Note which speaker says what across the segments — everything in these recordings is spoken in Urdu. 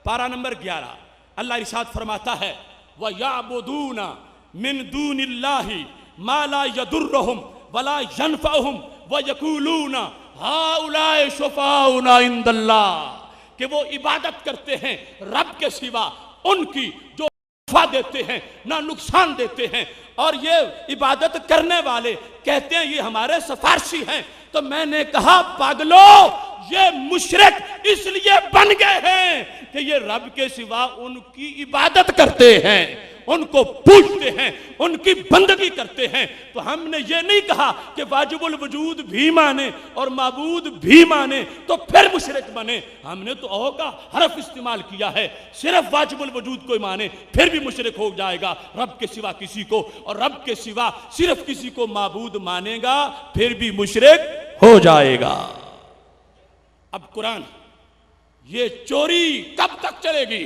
Speaker 1: پارہ نمبر 11 اللہ ارشاد فرماتا ہے وَيَعْبُدُونَ مِن دُونِ اللَّهِ مَا لَا يَضُرُّهُمْ وَلَا يَنْفَعُهُمْ وَيَقُولُونَ هَؤُلَاءِ شُفَعَاؤُنَا عِندَ اللَّهِ، کہ وہ عبادت کرتے ہیں رب کے سوا ان کی جو نفع دیتے ہیں نہ نقصان دیتے ہیں، اور یہ عبادت کرنے والے کہتے ہیں یہ ہمارے سفارشی ہیں۔ تو میں نے کہا پاگلو، یہ مشرک اس لیے بن گئے ہیں کہ یہ رب کے سوا ان کی عبادت کرتے ہیں، ان کو پوجتے ہیں، ان کی بندگی کرتے ہیں۔ تو ہم نے یہ نہیں کہا کہ واجب الوجود بھی مانے اور معبود بھی مانے تو پھر مشرک بنے، ہم نے تو او کا حرف استعمال کیا ہے، صرف واجب الوجود کو مانے پھر بھی مشرک ہو جائے گا رب کے سوا کسی کو، اور رب کے سوا صرف کسی کو معبود مانے گا پھر بھی مشرک ہو جائے گا۔ اب قرآن یہ چوری کب تک چلے گی؟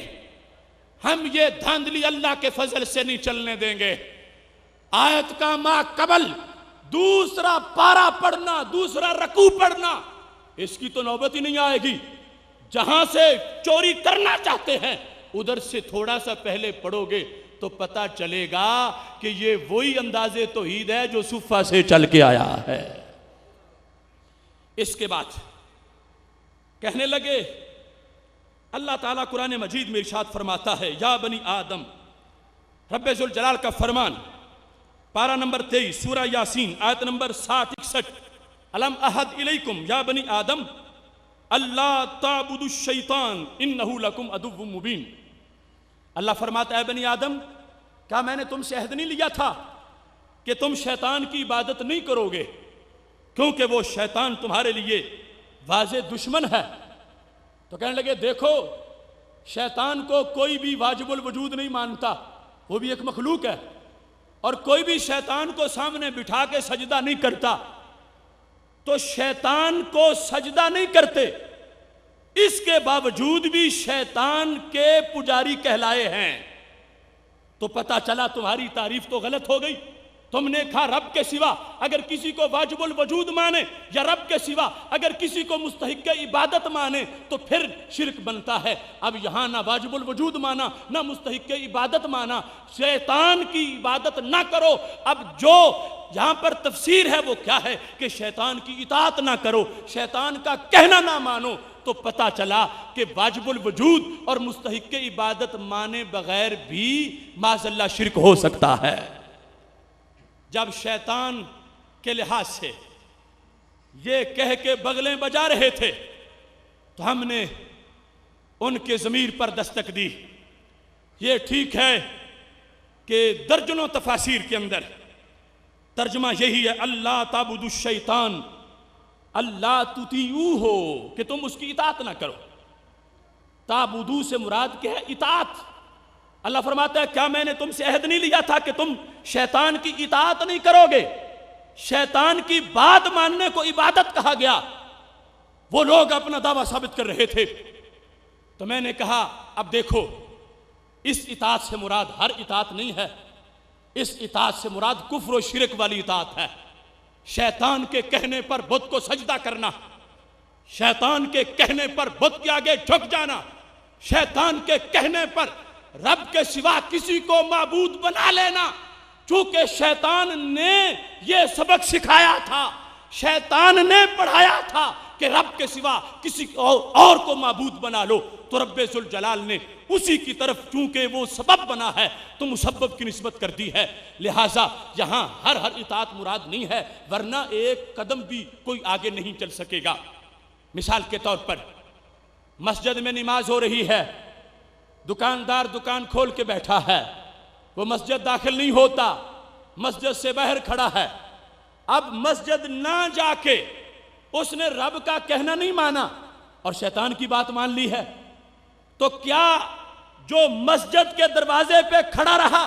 Speaker 1: ہم یہ دھاندلی اللہ کے فضل سے نہیں چلنے دیں گے۔ آیت کا ما قبل دوسرا پارہ پڑھنا، دوسرا رکوع پڑھنا، اس کی تو نوبت ہی نہیں آئے گی۔ جہاں سے چوری کرنا چاہتے ہیں ادھر سے تھوڑا سا پہلے پڑھو گے تو پتہ چلے گا کہ یہ وہی انداز توحید ہے جو صفہ سے چل کے آیا ہے۔ اس کے بعد کہنے لگے، اللہ تعالیٰ قرآن مجید میں ارشاد فرماتا ہے یا بنی آدم، رب ذوالجلال کا فرمان، پارہ نمبر 23 سورہ یاسین آیت نمبر 60-61، الم احد الیکم یا بنی آدم اللہ تعبدوا الشیطان انہ لکم عدو مبین۔ اللہ فرماتا ہے اے بنی آدم، کیا میں نے تم سے عہد نہیں لیا تھا کہ تم شیطان کی عبادت نہیں کرو گے، کیونکہ وہ شیطان تمہارے لیے واضح دشمن ہے۔ تو کہنے لگے دیکھو، شیطان کو کوئی بھی واجب الوجود نہیں مانتا، وہ بھی ایک مخلوق ہے، اور کوئی بھی شیطان کو سامنے بٹھا کے سجدہ نہیں کرتا۔ تو شیطان کو سجدہ نہیں کرتے، اس کے باوجود بھی شیطان کے پجاری کہلائے ہیں، تو پتہ چلا تمہاری تعریف تو غلط ہو گئی۔ تم نے کہا رب کے سوا اگر کسی کو واجب الوجود مانے یا رب کے سوا اگر کسی کو مستحق عبادت مانے تو پھر شرک بنتا ہے۔ اب یہاں نہ واجب الوجود مانا نہ مستحق عبادت مانا، شیطان کی عبادت نہ کرو۔ اب جو یہاں پر تفسیر ہے وہ کیا ہے کہ شیطان کی اطاعت نہ کرو، شیطان کا کہنا نہ مانو، تو پتہ چلا کہ واجب الوجود اور مستحق عبادت مانے بغیر بھی معاذ اللہ شرک ہو سکتا ہے۔ جب شیطان کے لحاظ سے یہ کہہ کے بغلیں بجا رہے تھے تو ہم نے ان کے ضمیر پر دستک دی۔ یہ ٹھیک ہے کہ درجنوں تفاسیر کے اندر ترجمہ یہی ہے اللہ تعبدوا الشیطان اللہ تطیعوہ، کہ تم اس کی اطاعت نہ کرو۔ تعبدو سے مراد کیا ہے؟ اطاعت۔ اللہ فرماتا ہے کیا میں نے تم سے عہد نہیں لیا تھا کہ تم شیطان کی اطاعت نہیں کرو گے؟ شیطان کی بات ماننے کو عبادت کہا گیا۔ وہ لوگ اپنا دعویٰ ثابت کر رہے تھے، تو میں نے کہا اب دیکھو، اس اطاعت سے مراد ہر اطاعت نہیں ہے، اس اطاعت سے مراد کفر و شرک والی اطاعت ہے۔ شیطان کے کہنے پر بت کو سجدہ کرنا، شیطان کے کہنے پر بت کے آگے جھک جانا، شیطان کے کہنے پر رب کے سوا کسی کو معبود بنا لینا۔ چونکہ شیطان نے یہ سبق سکھایا تھا، شیطان نے پڑھایا تھا کہ رب کے سوا کسی اور کو معبود بنا لو، تو رب ذوالجلال نے اسی کی طرف چونکہ وہ سبب بنا ہے تو مسبب کی نسبت کر دی ہے۔ لہٰذا یہاں ہر اطاعت مراد نہیں ہے، ورنہ ایک قدم بھی کوئی آگے نہیں چل سکے گا۔ مثال کے طور پر مسجد میں نماز ہو رہی ہے، دکاندار دکان کھول کے بیٹھا ہے، وہ مسجد داخل نہیں ہوتا، مسجد سے باہر کھڑا ہے۔ اب مسجد نہ جا کے اس نے رب کا کہنا نہیں مانا اور شیطان کی بات مان لی ہے، تو کیا جو مسجد کے دروازے پہ کھڑا رہا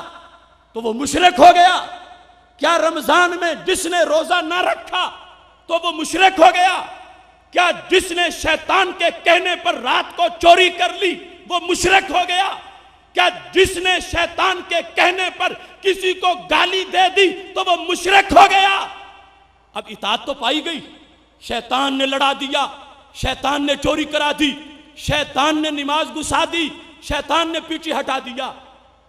Speaker 1: تو وہ مشرک ہو گیا؟ کیا رمضان میں جس نے روزہ نہ رکھا تو وہ مشرک ہو گیا؟ کیا جس نے شیطان کے کہنے پر رات کو چوری کر لی وہ مشرک ہو گیا؟ کیا جس نے شیطان کے کہنے پر کسی کو گالی دے دی تو وہ مشرک ہو گیا؟ اب اطاعت تو پائی گئی، شیطان نے لڑا دیا، شیطان نے چوری کرا دی، شیطان نے نماز گھسا دی، شیطان نے پیچھے ہٹا دیا،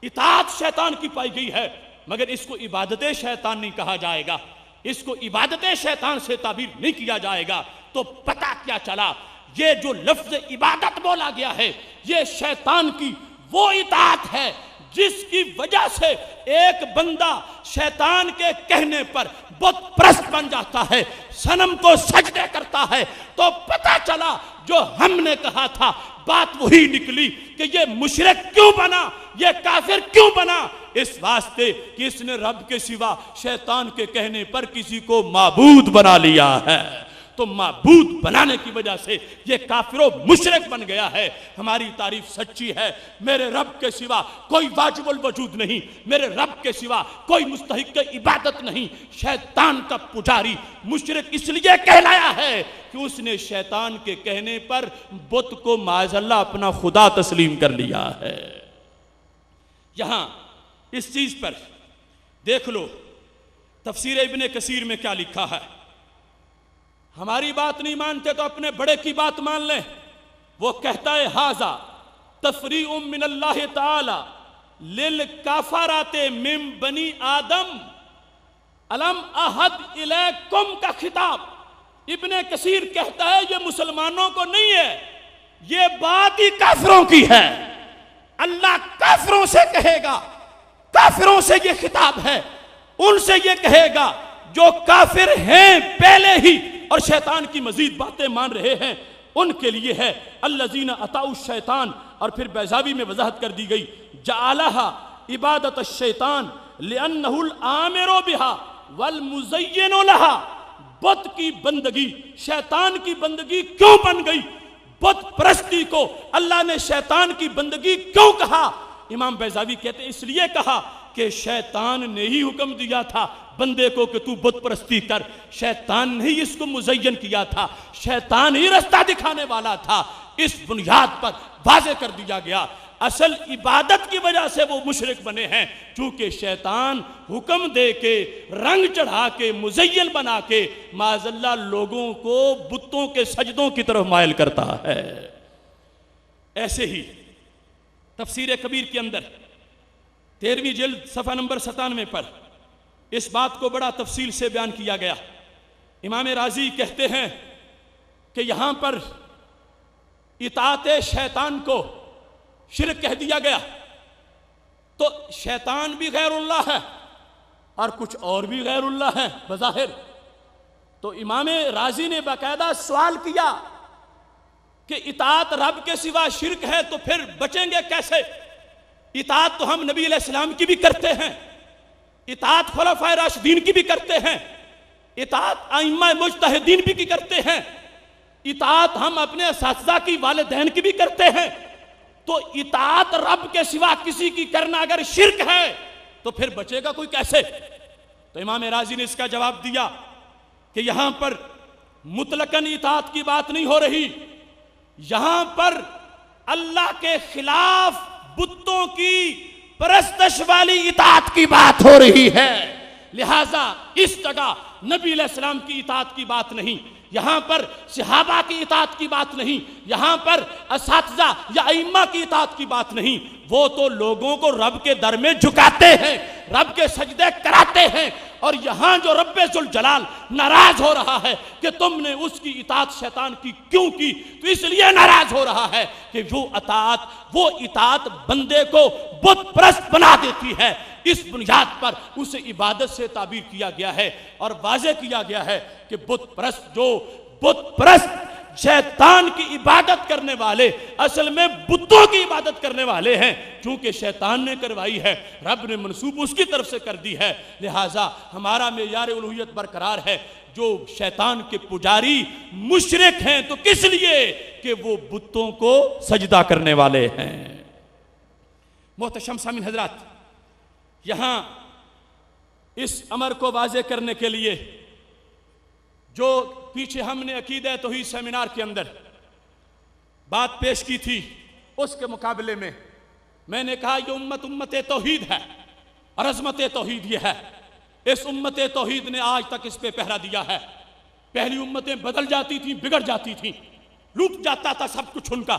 Speaker 1: اطاعت شیطان کی پائی گئی ہے، مگر اس کو عبادت شیطان نہیں کہا جائے گا، اس کو عبادت شیطان سے تعبیر نہیں کیا جائے گا۔ تو پتہ کیا چلا، یہ جو لفظ عبادت بولا گیا ہے یہ شیطان کی وہ اطاعت ہے جس کی وجہ سے ایک بندہ شیطان کے کہنے پر بت پرست بن جاتا ہے، صنم کو سجدے کرتا ہے۔ تو پتہ چلا جو ہم نے کہا تھا بات وہی نکلی کہ یہ مشرک کیوں بنا، یہ کافر کیوں بنا، اس واسطے کہ اس نے رب کے سوا شیطان کے کہنے پر کسی کو معبود بنا لیا ہے۔ تو معبود بنانے کی وجہ سے یہ کافر و مشرک بن گیا ہے۔ ہماری تعریف سچی ہے، میرے رب کے سوا کوئی واجب الوجود نہیں، میرے رب کے سوا کوئی مستحق عبادت نہیں۔ شیطان کا پجاری مشرک اس لیے کہلایا ہے کہ اس نے شیطان کے کہنے پر بت کو معاذ اللہ اپنا خدا تسلیم کر لیا ہے۔ یہاں اس چیز پر دیکھ لو تفسیر ابن کثیر میں کیا لکھا ہے۔ ہماری بات نہیں مانتے تو اپنے بڑے کی بات مان لیں۔ وہ کہتا ہے ھذا تفریع من اللہ تعالی للکافرات من بنی آدم الم احد الیکم کا خطاب۔ ابن کثیر کہتا ہے یہ مسلمانوں کو نہیں ہے، یہ بات ہی کافروں کی ہے۔ اللہ کافروں سے کہے گا، کافروں سے یہ خطاب ہے، ان سے یہ کہے گا جو کافر ہیں پہلے ہی اور شیطان کی مزید باتیں مان رہے ہیں، ان کے لیے ہے الذین اطاعوا الشیطان۔ اور پھر بیضاوی میں وضاحت کر دی گئی جعلھا عبادت الشیطان لانہ الامر بہا والمزین لہا۔ بت کی بندگی شیطان کی بندگی کیوں بن گئی؟ بت پرستی کو اللہ نے شیطان کی بندگی کیوں کہا؟ امام بیضاوی کہتے ہیں اس لیے کہا کہ شیطان نے ہی حکم دیا تھا بندے کو کہ تو بت پرستی کر، شیطان نے ہی اس کو مزین کیا تھا، شیطان ہی رستہ دکھانے والا تھا۔ اس بنیاد پر واضح کر دیا گیا اصل عبادت کی وجہ سے وہ مشرک بنے ہیں، چونکہ شیطان حکم دے کے رنگ چڑھا کے مزین بنا کے معاذ اللہ لوگوں کو بتوں کے سجدوں کی طرف مائل کرتا ہے۔ ایسے ہی تفسیر کبیر کے اندر 13ویں جلد صفحہ نمبر 97 پر اس بات کو بڑا تفصیل سے بیان کیا گیا۔ امام رازی کہتے ہیں کہ یہاں پر اطاعت شیطان کو شرک کہہ دیا گیا، تو شیطان بھی غیر اللہ ہے اور کچھ اور بھی غیر اللہ ہے بظاہر۔ تو امام رازی نے باقاعدہ سوال کیا کہ اطاعت رب کے سوا شرک ہے تو پھر بچیں گے کیسے؟ اطاعت تو ہم نبی علیہ السلام کی بھی کرتے ہیں، اطاعت خلفائے راشدین کی بھی کرتے ہیں، اطاعت ائمہ مجتہدین بھی کی کرتے ہیں، اطاعت ہم اپنے اساتذہ کی والدین کی بھی کرتے ہیں۔ تو اطاعت رب کے سوا کسی کی کرنا اگر شرک ہے تو پھر بچے گا کوئی کیسے؟ تو امام رازی نے اس کا جواب دیا کہ یہاں پر مطلقاً اطاعت کی بات نہیں ہو رہی، یہاں پر اللہ کے خلاف بتوں کی پرستش والی اطاعت کی بات ہو رہی ہے۔ لہٰذا اس جگہ نبی علیہ السلام کی اطاعت کی بات نہیں، یہاں پر صحابہ کی اطاعت کی بات نہیں، یہاں پر اساتذہ یا ائمہ کی اطاعت کی بات نہیں۔ وہ تو لوگوں کو رب کے در میں جھکاتے ہیں، رب کے سجدے کراتے ہیں، اور یہاں جو رب ذوالجلال ناراض ہو رہا ہے کہ تم نے اس کی اطاعت شیطان کی کیوں کی، تو اس لیے ناراض ہو رہا ہے کہ وہ اطاعت بندے کو بت پرست بنا دیتی ہے۔ اس بنیاد پر اسے عبادت سے تعبیر کیا گیا ہے اور واضح کیا گیا ہے کہ بت پرست شیطان کی عبادت کرنے والے اصل میں بتوں کی عبادت کرنے والے ہیں، چونکہ شیطان نے کروائی ہے، رب نے منسوب اس کی طرف سے کر دی ہے۔ لہٰذا ہمارا معیار الوہیت برقرار ہے۔ جو شیطان کے پجاری مشرک ہیں تو کس لیے کہ وہ بتوں کو سجدہ کرنے والے ہیں۔ محتشم سامعین حضرات، یہاں اس امر کو واضح کرنے کے لیے جو پیچھے ہم نے عقیدہ توحید سیمینار کے اندر بات پیش کی تھی، اس کے مقابلے میں نے کہا یہ امت توحید ہے اور عظمت توحید یہ ہے۔ اس امت توحید نے آج تک اس پہ پہرا دیا ہے۔ پہلی امتیں بدل جاتی تھیں، بگڑ جاتی تھیں، لوٹ جاتا تھا سب کچھ ان کا،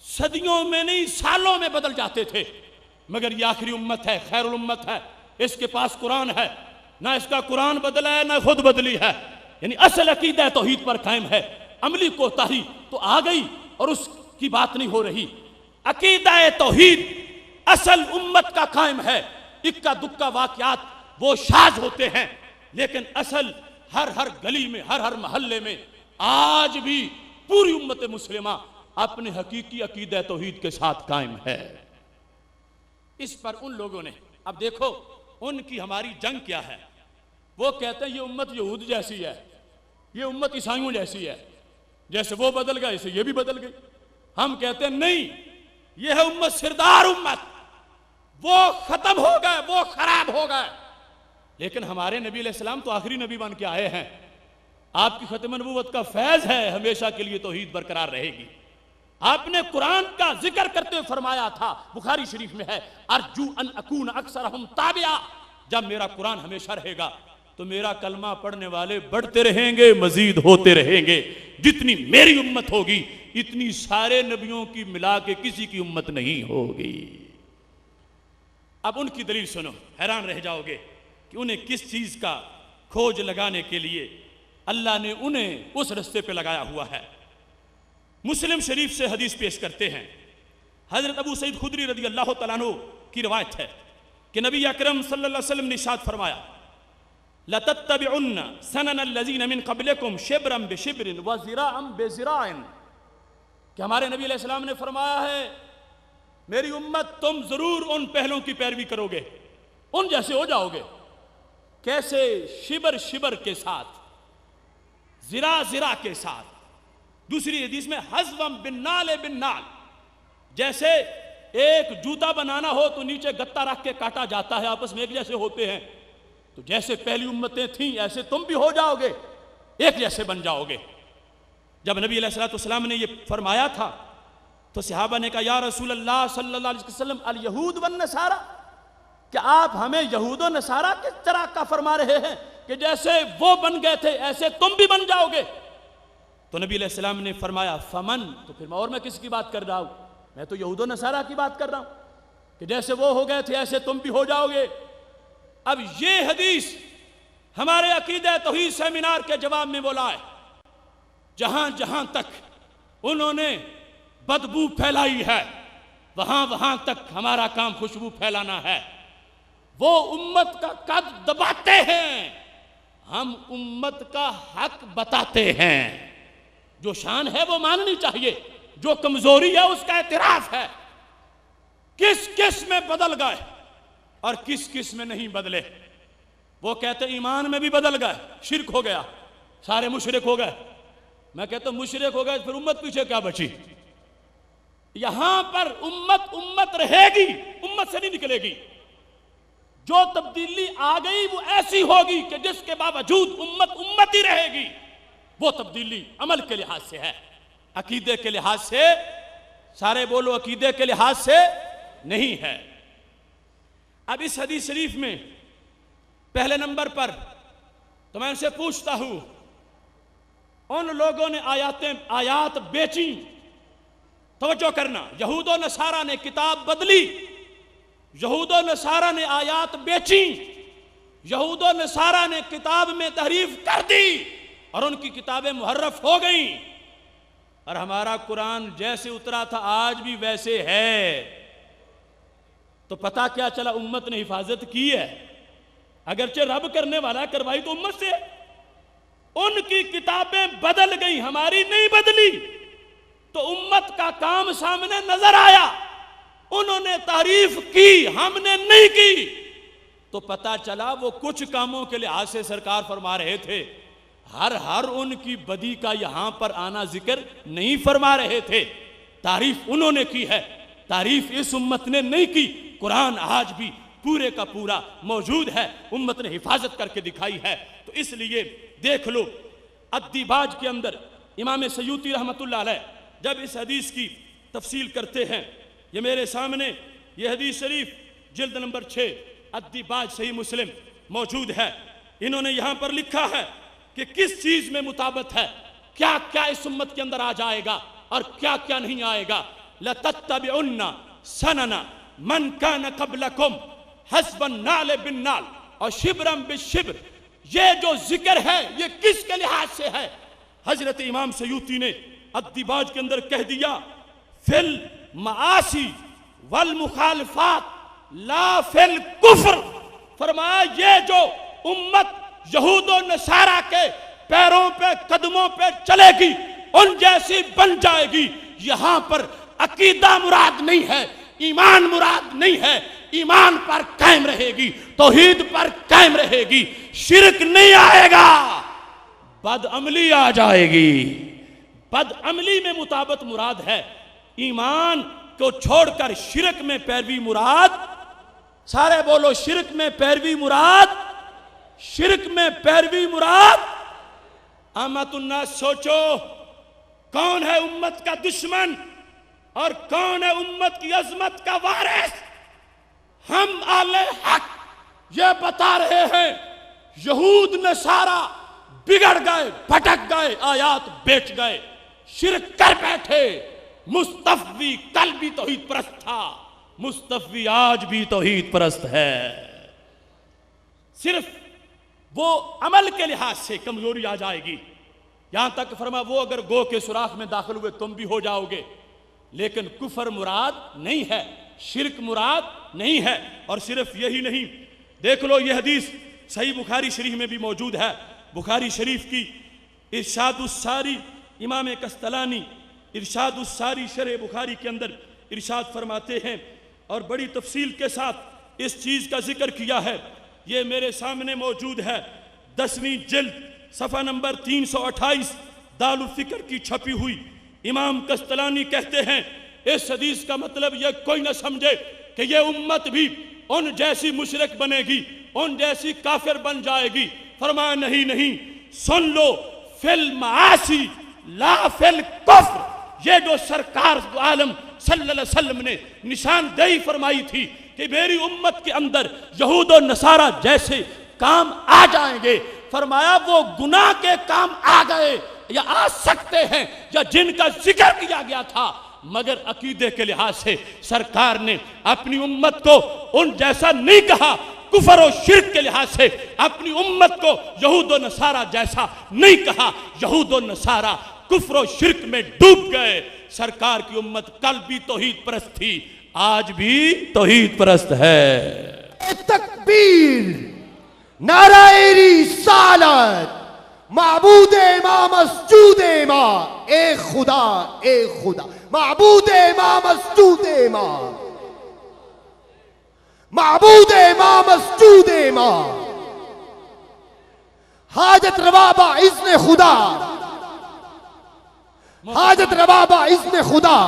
Speaker 1: صدیوں میں نہیں سالوں میں بدل جاتے تھے، مگر یہ آخری امت ہے، خیر الامت ہے، اس کے پاس قرآن ہے، نہ اس کا قرآن بدلا ہے نہ خود بدلی ہے، یعنی اصل عقیدہ توحید پر قائم ہے۔ عملی کوتاہی تو آ گئی اور اس کی بات نہیں ہو رہی۔ عقیدہ توحید اصل امت کا قائم ہے، اکا دکا واقعات وہ شاذ ہوتے ہیں، لیکن اصل ہر گلی میں، ہر محلے میں آج بھی پوری امت مسلمہ اپنے حقیقی عقیدہ توحید کے ساتھ قائم ہے۔ اس پر ان لوگوں نے، اب دیکھو ان کی ہماری جنگ کیا ہے، وہ کہتے ہیں یہ امت یہود جیسی ہے، یہ امت عیسائیوں جیسی ہے، جیسے وہ بدل گئے اسے یہ بھی بدل گئی۔ ہم کہتے ہیں نہیں، یہ ہے امت سردار امت، وہ ختم ہو گئے، وہ خراب ہو گئے، لیکن ہمارے نبی علیہ السلام تو آخری نبی بن کے آئے ہیں، آپ کی ختم نبوت کا فیض ہے، ہمیشہ کے لیے توحید برقرار رہے گی۔ آپ نے قرآن کا ذکر کرتے ہوئے فرمایا تھا، بخاری شریف میں ہے، ارجو ان اکون اکثرہم تابعا، جب میرا قرآن ہمیشہ رہے گا تو میرا کلمہ پڑھنے والے بڑھتے رہیں گے، مزید ہوتے رہیں گے، جتنی میری امت ہوگی اتنی سارے نبیوں کی ملا کے کسی کی امت نہیں ہوگی۔ اب ان کی دلیل سنو، حیران رہ جاؤ گے کہ انہیں کس چیز کا کھوج لگانے کے لیے اللہ نے انہیں اس رستے پہ لگایا ہوا ہے۔ مسلم شریف سے حدیث پیش کرتے ہیں، حضرت ابو سعید خدری رضی اللہ تعالیٰ عنہ کی روایت ہے کہ نبی اکرم صلی اللہ علیہ وسلم نے ارشاد فرمایا، لَتَتَّبِعُنَّ سَنَنَ الَّذِينَ مِن قَبْلِكُمْ شِبْرًا بِشِبْرٍ وَذِرَاعًا بِذِرَاعٍ، کہ ہمارے نبی علیہ السلام نے فرمایا ہے میری امت تم ضرور ان پہلوں کی پیروی کرو گے، ان جیسے ہو جاؤ گے۔ کیسے؟ شبر شبر کے ساتھ، زرا زرا کے ساتھ۔ دوسری حدیث میں حذوًا بالنال بالنال، جیسے ایک جوتا بنانا ہو تو نیچے گتا رکھ کے کاٹا جاتا ہے، آپس میں ایک جیسے ہوتے ہیں، تو جیسے پہلی امتیں تھیں ایسے تم بھی ہو جاؤ گے، ایک جیسے بن جاؤ گے۔ جب نبی علیہ السلام نے یہ فرمایا تھا تو صحابہ نے کہا یا رسول اللہ صلی اللہ علیہ وسلم الیہود والنصارى، کہ آپ ہمیں یہود و نصارہ کس طرح کا فرما رہے ہیں کہ جیسے وہ بن گئے تھے ایسے تم بھی بن جاؤ گے؟ تو نبی علیہ السلام نے فرمایا فمن، تو پھر میں کس کی بات کر رہا ہوں؟ میں تو یہود و نصارہ کی بات کر رہا ہوں کہ جیسے وہ ہو گئے تھے ایسے تم بھی ہو جاؤ گے۔ اب یہ حدیث ہمارے عقیدہ توحید سیمینار کے جواب میں بولا ہے، جہاں جہاں تک انہوں نے بدبو پھیلائی ہے وہاں تک ہمارا کام خوشبو پھیلانا ہے۔ وہ امت کا قد دباتے ہیں، ہم امت کا حق بتاتے ہیں۔ جو شان ہے وہ ماننی چاہیے، جو کمزوری ہے اس کا اعتراف ہے۔ کس کس میں بدل گئے اور کس کس میں نہیں بدلے؟ وہ کہتے ایمان میں بھی بدل گئے، شرک ہو گیا، سارے مشرک ہو گئے۔ میں کہتا ہوں مشرک ہو گئے پھر امت پیچھے کیا بچی؟ یہاں پر امت رہے گی، امت سے نہیں نکلے گی۔ جو تبدیلی آ گئی وہ ایسی ہوگی کہ جس کے باوجود امت ہی رہے گی۔ وہ تبدیلی عمل کے لحاظ سے ہے، عقیدے کے لحاظ سے، سارے بولو عقیدے کے لحاظ سے نہیں ہے۔ اب اس حدیث شریف میں پہلے نمبر پر تو میں ان سے پوچھتا ہوں، ان لوگوں نے آیات بیچیں، توجہ کرنا، یہود و نصارہ نے کتاب بدلی، یہود و نصارہ نے آیات بیچیں، یہود و نصارہ نے کتاب میں تحریف کر دی اور ان کی کتابیں محرف ہو گئیں، اور ہمارا قرآن جیسے اترا تھا آج بھی ویسے ہے۔ تو پتہ کیا چلا؟ امت نے حفاظت کی ہے، اگرچہ رب کرنے والا کروائی تو امت سے۔ ان کی کتابیں بدل گئیں، ہماری نہیں بدلی، تو امت کا کام سامنے نظر آیا، انہوں نے تعریف کی، ہم نے نہیں کی، تو پتہ چلا وہ کچھ کاموں کے لحاظ سے سرکار فرما رہے تھے، ہر ان کی بدی کا یہاں پر آنا ذکر نہیں فرما رہے تھے۔ تعریف انہوں نے کی ہے، تعریف اس امت نے نہیں کی۔ قرآن آج بھی پورے کا پورا موجود ہے، امت نے حفاظت کر کے دکھائی ہے۔ تو اس لیے دیکھ لو، الدیباج کے اندر امام سیوطی رحمۃ اللہ علیہ جب اس حدیث کی تفصیل کرتے ہیں، یہ میرے سامنے یہ حدیث شریف جلد نمبر 6 الدیباج صحیح مسلم موجود ہے۔ انہوں نے یہاں پر لکھا ہے کہ کس چیز میں مطابقت ہے، کیا کیا اس امت کے اندر آ جائے گا اور کیا کیا نہیں آئے گا. لَتَتَّبِعُنَّ سَنَنَ مَنْ كَانَ قَبْلَكُمْ حَسْبَ النَّعْلِ بِالنَّعْلِ اور شِبْرًا بِالشِّبْرِ. یہ جو ذکر ہے یہ کس کے لحاظ سے ہے؟ حضرت امام سیوطی نے الدیباج کے اندر کہہ دیا فی المعاصی والمخالفات لا فی الکفر. فرمایا یہ جو امت یہود و نصارہ کے پیروں پہ قدموں پہ چلے گی ان جیسی بن جائے گی. یہاں پر عقیدہ مراد نہیں ہے، ایمان مراد نہیں ہے. ایمان پر قائم رہے گی، توحید پر قائم رہے گی، شرک نہیں آئے گا، بد عملی آ جائے گی. بد عملی میں مطابقت مراد ہے، ایمان کو چھوڑ کر شرک میں پیروی مراد. سارے بولو شرک میں پیروی مراد، شرک میں پیروی مراد. عامت الناس سوچو کون ہے امت کا دشمن اور کون ہے امت کی عظمت کا وارث. ہم اہل حق یہ بتا رہے ہیں یہود نصارہ بگڑ گئے، بھٹک گئے، آیات بیچ گئے، شرک کر بیٹھے. مصطفی کل بھی توحید پرست تھا، مصطفی آج بھی توحید پرست ہے. صرف وہ عمل کے لحاظ سے کمزوری آ جائے گی. یہاں تک فرما وہ اگر گو کے سوراخ میں داخل ہوئے تم بھی ہو جاؤ گے. لیکن کفر مراد نہیں ہے، شرک مراد نہیں ہے. اور صرف یہی نہیں، دیکھ لو یہ حدیث صحیح بخاری شریف میں بھی موجود ہے. بخاری شریف کی ارشاد الساری، امام قسطلانی ارشاد الساری شرح بخاری کے اندر ارشاد فرماتے ہیں اور بڑی تفصیل کے ساتھ اس چیز کا ذکر کیا ہے. یہ میرے سامنے موجود ہے، 10ویں جلد صفحہ نمبر 328 دار الفکر کی چھپی ہوئی. امام قسطلانی کہتے ہیں اس حدیث کا مطلب یہ کوئی نہ سمجھے کہ یہ امت بھی ان جیسی مشرک بنے گی، ان جیسی کافر بن جائے گی. فرمایا نہیں نہیں، سن لو فی المعاصی لا فی الکفر. یہ جو سرکار عالم صلی اللہ علیہ وسلم نے نشاندہی فرمائی تھی کہ میری امت کے اندر یہود و نصارہ جیسے کام آ جائیں گے، فرمایا وہ گناہ کے کام آ گئے یا آ سکتے ہیں یا جن کا ذکر کیا گیا تھا، مگر عقیدے کے لحاظ سے سرکار نے اپنی امت کو ان جیسا نہیں کہا. کفر و شرک کے لحاظ سے اپنی امت کو یہود و نصارہ جیسا نہیں کہا. یہود و نصارہ کفر و شرک میں ڈوب گئے. سرکار کی امت کل بھی توحید پرست تھی، آج بھی توحید پرست ہے.
Speaker 2: تکبیر، نعرہ رسالت، معبود امام مسجود امام، اے خدا اے خدا، معبود امام مسجود امام، معبود امام مسجود امام، حاجت روا با اذن خدا، حاجت روا با اذن خدا.